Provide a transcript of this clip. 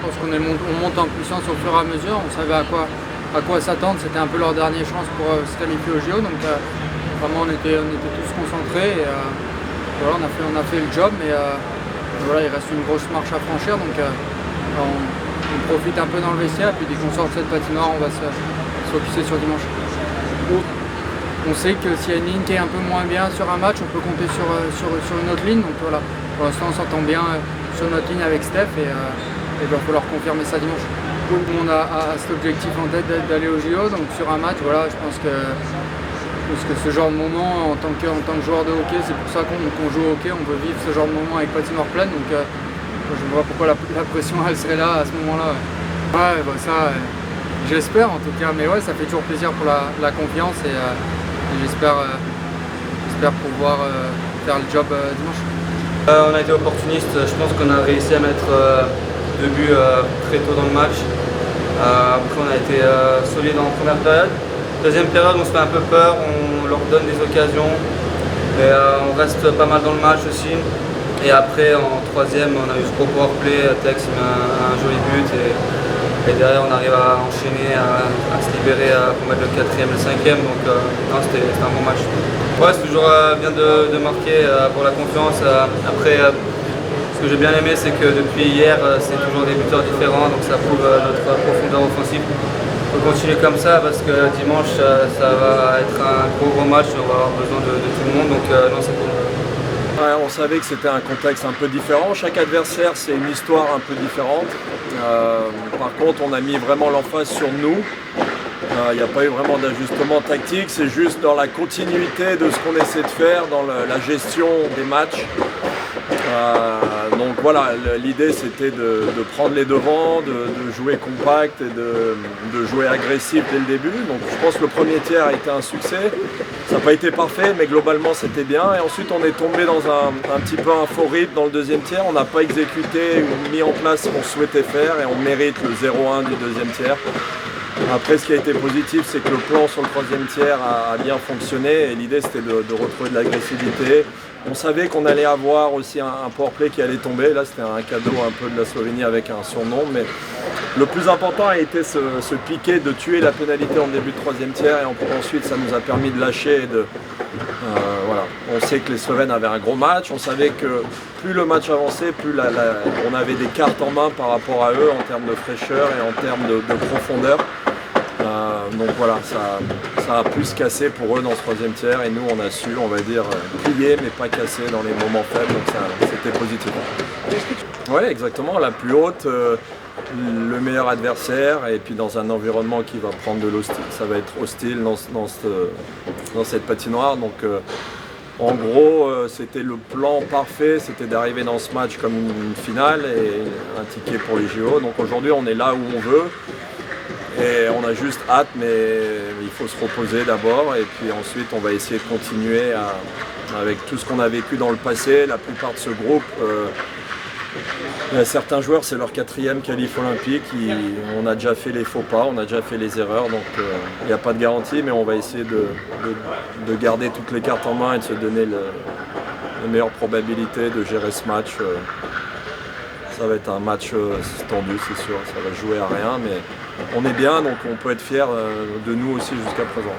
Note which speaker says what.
Speaker 1: pense on monte en puissance au fur et à mesure. On savait à quoi s'attendre. C'était un peu leur dernière chance pour se qualifier au JO. Donc vraiment on était tous concentrés. Et, voilà, on a fait le job, mais voilà, il reste une grosse marche à franchir. Donc on profite un peu dans le vestiaire. Puis dès qu'on sort de cette patinoire, on va se focuser sur dimanche. On sait que s'il y a une ligne qui est un peu moins bien sur un match, on peut compter sur une autre ligne. Donc voilà, pour l'instant on s'entend bien sur notre ligne avec Steph et il va falloir confirmer ça dimanche. Tout le monde a cet objectif en tête d'aller au JO, donc sur un match, voilà, je pense que ce genre de moment en tant que joueur de hockey, c'est pour ça qu'on joue au hockey, on veut vivre ce genre de moment avec patinoire pleine. Donc je vois pourquoi la pression elle serait là à ce moment-là. Ouais, bah ça, j'espère en tout cas, mais ouais, ça fait toujours plaisir pour la confiance et j'espère pouvoir faire le job dimanche.
Speaker 2: On a été opportuniste, je pense qu'on a réussi à mettre 2 buts très tôt dans le match. Après on a été solide en première période. Deuxième période on se fait un peu peur, on leur donne des occasions, mais on reste pas mal dans le match aussi. Et après en troisième on a eu ce gros power play, Tex met un joli but et derrière on arrive à enchaîner, à se libérer pour mettre le 4e et le 5e, donc non, c'était un bon match. Ouais, c'est toujours bien de marquer pour la confiance. Après, ce que j'ai bien aimé, c'est que depuis hier, c'est toujours des buteurs différents, donc ça prouve notre profondeur offensive. Il faut continuer comme ça parce que dimanche, ça va être un gros match, on va avoir besoin de tout le monde, donc non, c'est cool.
Speaker 3: Ouais, on savait que c'était un contexte un peu différent. Chaque adversaire, c'est une histoire un peu différente. Par contre, on a mis vraiment l'emphase sur nous. Il n'y a pas eu vraiment d'ajustement tactique, c'est juste dans la continuité de ce qu'on essaie de faire dans la gestion des matchs. Donc voilà, l'idée c'était de prendre les devants, de jouer compact et de jouer agressif dès le début. Donc je pense que le premier tiers a été un succès. Ça n'a pas été parfait, mais globalement c'était bien. Et ensuite on est tombé dans un petit peu un faux rythme dans le deuxième tiers. On n'a pas exécuté ou mis en place ce qu'on souhaitait faire et on mérite le 0-1 du deuxième tiers. Après, ce qui a été positif, c'est que le plan sur le troisième tiers a bien fonctionné et l'idée c'était de retrouver de l'agressivité. On savait qu'on allait avoir aussi un powerplay qui allait tomber. Là, c'était un cadeau un peu de la Slovénie avec un surnom. Mais le plus important a été ce piqué de tuer la pénalité en début de troisième tiers et ensuite ça nous a permis de lâcher. Voilà. On sait que les Slovènes avaient un gros match. On savait que plus le match avançait, plus on avait des cartes en main par rapport à eux en termes de fraîcheur et en termes de profondeur. Donc voilà, ça a plus cassé pour eux dans ce troisième tiers et nous on a su, on va dire, plier mais pas casser dans les moments faibles, donc c'était positif. Oui, exactement, la plus haute, le meilleur adversaire et puis dans un environnement qui va prendre de l'hostile. Ça va être hostile dans cette patinoire, donc en gros c'était le plan parfait, c'était d'arriver dans ce match comme une finale et un ticket pour les JO. Donc aujourd'hui on est là où on veut. Et on a juste hâte, mais il faut se reposer d'abord et puis ensuite on va essayer de continuer avec tout ce qu'on a vécu dans le passé. La plupart de ce groupe, il y a certains joueurs, c'est leur 4e qualif olympique, on a déjà fait les faux pas, on a déjà fait les erreurs, donc il n'y a pas de garantie, mais on va essayer de garder toutes les cartes en main et de se donner les meilleures probabilités de gérer ce match. Ça va être un match tendu, c'est sûr, ça va jouer à rien, mais on est bien, donc on peut être fier de nous aussi jusqu'à présent.